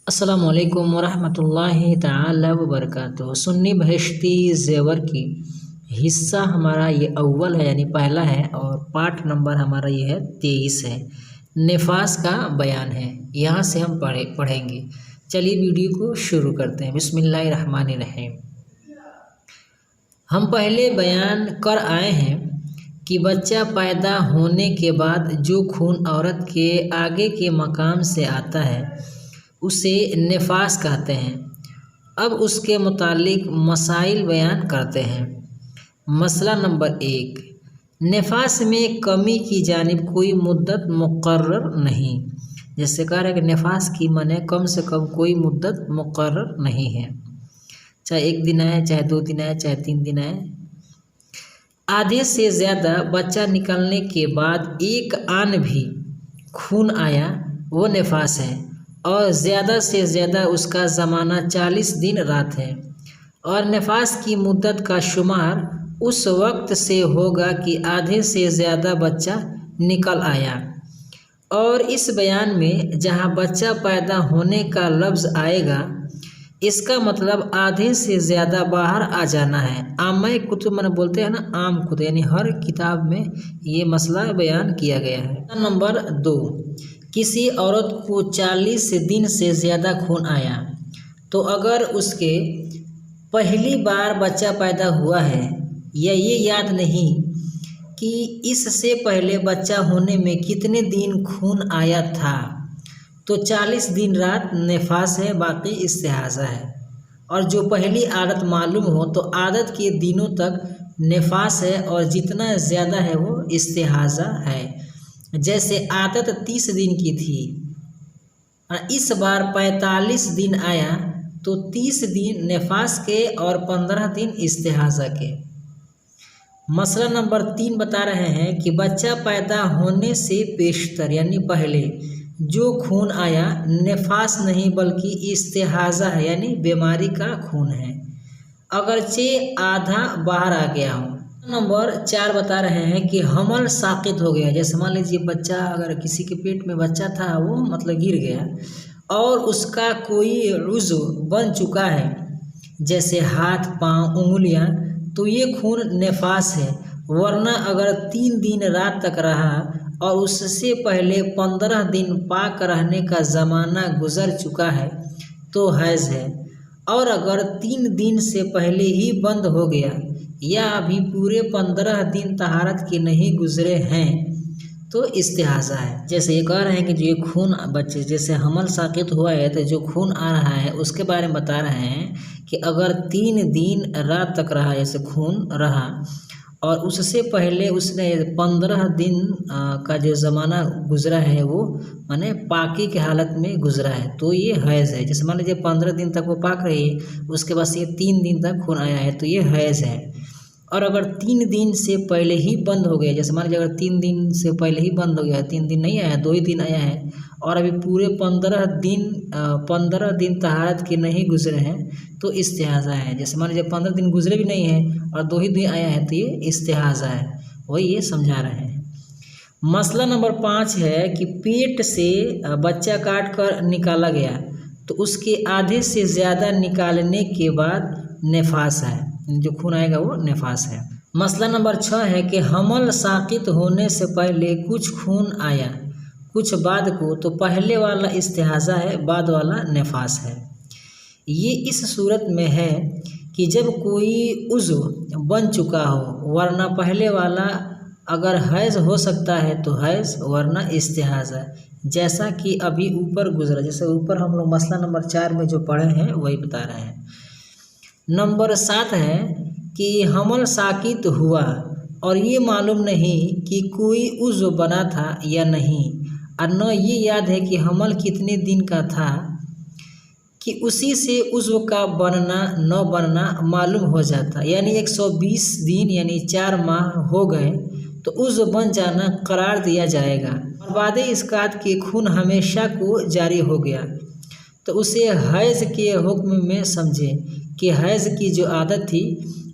अस्सलामुअलैकुम वरहमतुल्लाहि ताला वबरकातुहू। सुन्नी बहिश्ती ज़ेवर की हिस्सा हमारा ये अव्वल है यानी पहला है और पाठ नंबर हमारा ये है 23 है। निफास का बयान है, यहाँ से हम पढ़ेंगे। चलिए वीडियो को शुरू करते हैं। बिस्मिल्लाहिर्रहमानिर्रहीम। हम पहले बयान कर आए हैं कि बच्चा पैदा होने के बाद जो खून औरत के आगे के मकाम से आता है उसे निफास कहते हैं। अब उसके मुतालिक मसाइल बयान करते हैं। मसला नंबर 1, निफास में कमी की जानिब कोई मुद्दत मुकर्रर नहीं। जैसे कह रहे हैं कि निफास की माने कम से कम कोई मुद्दत मुकर्रर नहीं है, चाहे 1 दिन आए, चाहे 2 दिन आए, चाहे 3 दिन आए। आधे से ज़्यादा बच्चा निकलने के बाद एक आन भी खून आया वो निफास है और ज़्यादा से ज़्यादा उसका ज़माना 40 दिन रात है। और निफास की मुद्दत का शुमार उस वक्त से होगा कि आधे से ज़्यादा बच्चा निकल आया। और इस बयान में जहाँ बच्चा पैदा होने का लफ्ज़ आएगा इसका मतलब आधे से ज़्यादा बाहर आ जाना है। आम कुतुब मैंने बोलते हैं ना, आम कुतुब यानी हर किताब में ये मसला बयान किया गया है। नंबर 2, किसी औरत को 40 दिन से ज़्यादा खून आया तो अगर उसके पहली बार बच्चा पैदा हुआ है या ये याद नहीं कि इससे पहले बच्चा होने में कितने दिन खून आया था तो 40 दिन रात निफास है, बाकी इस्तिहाज़ा है। और जो पहली आदत मालूम हो तो आदत के दिनों तक निफास है और जितना ज़्यादा है वो इस्तिहाज़ा है। जैसे आदत 30 दिन की थी और इस बार 45 दिन आया तो 30 दिन निफास के और 15 दिन इस्तिहाज़ा के। मसला नंबर 3 बता रहे हैं कि बच्चा पैदा होने से पेशतर यानी पहले जो खून आया निफास नहीं बल्कि इस्तिहाज़ा है यानी बीमारी का खून है, अगरचे आधा बाहर आ गया हो। नंबर 4 बता रहे हैं कि हमल साकित हो गया। जैसे मान लीजिए बच्चा, अगर किसी के पेट में बच्चा था वो मतलब गिर गया और उसका कोई उज़्व बन चुका है जैसे हाथ, पाँव, उंगलियां, तो ये खून निफास है। वरना अगर 3 दिन रात तक रहा और उससे पहले 15 दिन पाक रहने का ज़माना गुजर चुका है तो हैज़ है। और अगर 3 दिन से पहले ही बंद हो गया या अभी पूरे 15 दिन तहारत के नहीं गुजरे हैं तो इस्तिहाज़ा है। जैसे ये कह रहे हैं कि जो ये खून बच्चे जैसे हमल साकित हुआ है तो जो खून आ रहा है उसके बारे में बता रहे हैं कि अगर 3 दिन रात तक रहा, जैसे खून रहा और उससे पहले उसने 15 दिन का जो ज़माना गुजरा है वो माने पाकी के हालत में गुजरा है तो ये हैज़ है। जैसे मान लीजिए 15 दिन तक वो पाक रही है, उसके बाद ये 3 दिन तक खून आया है तो ये हैज़ है। और अगर 3 दिन से पहले ही बंद हो गया, जैसे मान लीजिए अगर 3 दिन से पहले ही बंद हो गया, 3 दिन नहीं आया, 2 ही दिन आया है और अभी पूरे 15 दिन तहारत के नहीं गुजरे हैं तो इस्तिहाज़ा है। जैसे मान लीजिए 15 दिन गुजरे भी नहीं हैं और 2 ही दिन आया है तो ये इस्तिहाज़ा है, वही ये समझा रहे हैं। मसला नंबर 5 है कि पेट से बच्चा काट कर निकाला गया तो उसके आधे से ज़्यादा निकालने के बाद निफास है, जो खून आएगा वो निफास है। मसला नंबर 6 है कि हमल साकित होने से पहले कुछ खून आया कुछ बाद को तो पहले वाला इस्तिहाज़ा है, बाद वाला निफास है। ये इस सूरत में है कि जब कोई उज़्व बन चुका हो, वरना पहले वाला अगर हैज़ हो सकता है तो हैज़, वरना इस्तिहाज़ा, जैसा कि अभी ऊपर गुजरा। जैसे ऊपर हम लोग मसला नंबर 4 में जो पढ़े हैं वही बता रहे हैं। नंबर 7 है कि हमल साकित हुआ और ये मालूम नहीं कि कोई उज़्व बना था या नहीं, और न ये याद है कि हमल कितने दिन का था कि उसी से उज़्व का बनना न बनना मालूम हो जाता। यानी 120 दिन यानी 4 माह हो गए तो उज़्व बन जाना करार दिया जाएगा और बाद इसकात के खून हमेशा को जारी हो गया तो उसे हैज़ के हुक्म में समझे कि हैज़ की जो आदत थी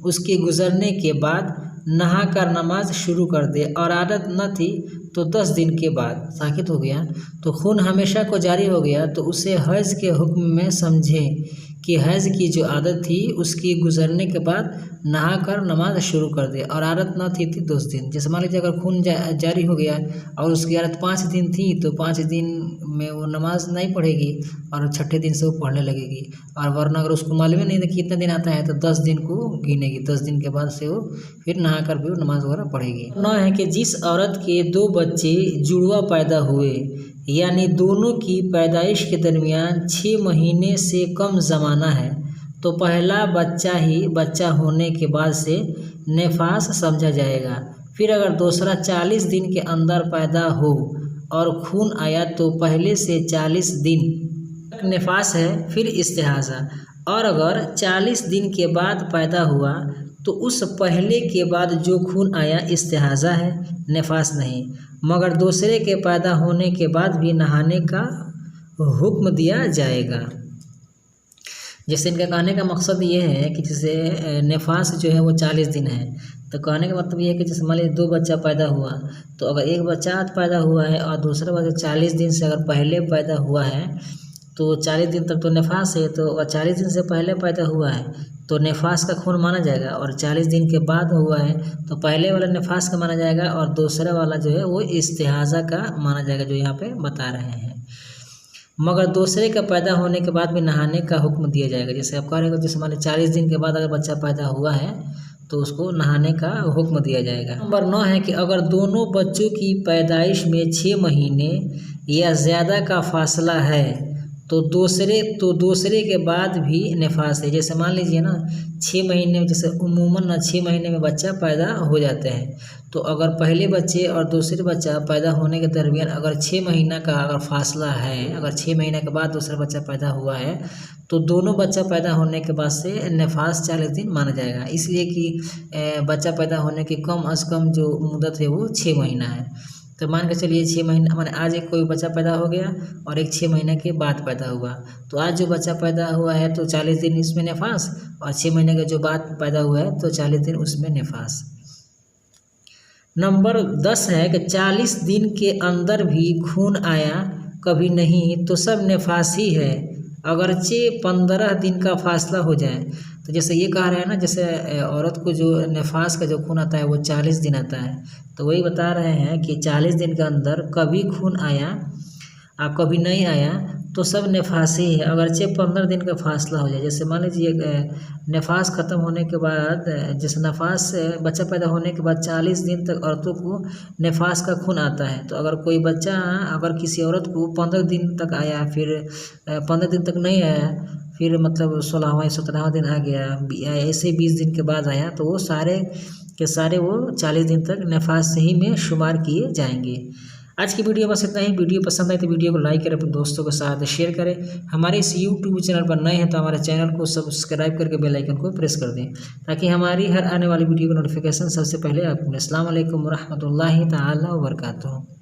उसके गुज़रने के बाद नहा कर नमाज शुरू कर दे और आदत न थी तो 10 दिन के बाद साकित हो गया तो खून हमेशा को जारी हो गया, तो उसे हैज़ के हुक्म में समझें कि हैज़ की जो आदत थी उसकी गुजरने के बाद नहा कर नमाज शुरू कर दे, और आदत न थी 10 दिन। जैसे मान लीजिए अगर खून जारी हो गया और उसकी आदत 5 दिन थी, तो 5 दिन में वो नमाज नहीं पढ़ेगी और छठे दिन से वो पढ़ने लगेगी। और वरना अगर उसको मालूम ही नहीं था कि कितना दिन आता है तो 10 दिन को गिनेगी, 10 दिन के बाद से वो फिर नहा कर भी वो नमाज वगैरह पढ़ेगी। 9 है कि जिस औरत के 2 बच्चे जुड़वा पैदा हुए, यानी दोनों की पैदाइश के दरमियान 6 महीने से कम ज़माना है, तो पहला बच्चा ही बच्चा होने के बाद से नेफास समझा जाएगा। फिर अगर दूसरा 40 दिन के अंदर पैदा हो और खून आया तो पहले से 40 दिन तक नेफास है, फिर इस्तिहाज़ा। और अगर 40 दिन के बाद पैदा हुआ तो उस पहले के बाद जो खून आया इस्तिहाज़ा है, नेफास नहीं। मगर दूसरे के पैदा होने के बाद भी नहाने का हुक्म दिया जाएगा। जैसे इनका कहने का मकसद ये है कि जैसे नेफास जो है वो 40 दिन है, तो कहने का मतलब ये है कि जैसे मान लीजिए 2 बच्चा पैदा हुआ, तो अगर एक बच्चा पैदा हुआ है और दूसरा बच्चा 40 दिन से अगर पहले पैदा हुआ है तो 40 दिन तक तो नेफास है। तो अगर 40 दिन से पहले पैदा हुआ है तो नेफास का खून माना जाएगा, और 40 दिन के बाद हुआ है तो पहले वाला नेफास का माना जाएगा और दूसरा वाला जो है वो इस्तिहाज़ा का माना जाएगा, जो यहाँ पे बता रहे हैं। मगर दूसरे का पैदा होने के बाद भी नहाने का हुक्म दिया जाएगा। जैसे आप कह रहे हो जैसे मान 40 दिन के बाद अगर बच्चा पैदा हुआ है तो उसको नहाने का हुक्म दिया जाएगा। नंबर 9 है कि अगर दोनों बच्चों की पैदाइश में 6 महीने या ज़्यादा का फासला है तो दूसरे के बाद भी नेफास है। जैसे मान लीजिए ना 6 महीने में, जैसे उम्मूमन ना 6 महीने में बच्चा पैदा हो जाते हैं, तो अगर पहले बच्चे और दूसरे बच्चा पैदा होने के दरमियान अगर 6 महीना का अगर फासला है, अगर 6 महीने के बाद दूसरा बच्चा पैदा हुआ है तो दोनों बच्चा पैदा होने के बाद से नेफास 40 दिन माना जाएगा। इसलिए कि बच्चा पैदा होने की कम अज़ कम जो मुद्दत है वो 6 महीना है। तो मान के चलिए 6 महीना माने आज एक कोई बच्चा पैदा हो गया और एक 6 महीने के बाद पैदा हुआ, तो आज जो बच्चा पैदा हुआ है तो 40 दिन इसमें नेफास, और 6 महीने के जो बाद पैदा हुआ है तो 40 दिन उसमें नेफास। नंबर 10 है कि 40 दिन के अंदर भी खून आया कभी नहीं तो सब नेफास ही है, अगरचे 15 दिन का फासला हो जाए। तो जैसे ये कह रहे हैं ना, जैसे औरत को जो नेफास का जो खून आता है वो 40 दिन आता है, तो वही बता रहे हैं कि 40 दिन के अंदर कभी खून आया और कभी नहीं आया तो सब नेफासी है, अगरचे 15 दिन का फासला हो जाए। जैसे मान लीजिए नेफास ख़त्म होने के बाद, जैसे नफास बच्चा पैदा होने के बाद 40 दिन तक औरतों को नेफास का खून आता है, तो अगर कोई बच्चा अगर किसी औरत को 15 दिन तक आया, फिर 15 दिन तक नहीं आया, फिर मतलब 16वां 17वां दिन आ गया, ऐसे 20 दिन के बाद आया, तो वो सारे के सारे वो 40 दिन तक नेफास ही में शुमार किए जाएंगे। आज की वीडियो बस इतना ही। वीडियो पसंद आए तो वीडियो को लाइक करें, अपने दोस्तों के साथ शेयर करें। हमारे इस यूट्यूब चैनल पर नए हैं तो हमारे चैनल को सब्सक्राइब करके बेल आइकन को प्रेस कर दें, ताकि हमारी हर आने वाली वीडियो का नोटिफिकेशन सबसे पहले आपको मिले। अस्सलाम वालेकुम रहमतुल्लाहि ताला व बरकातुहू।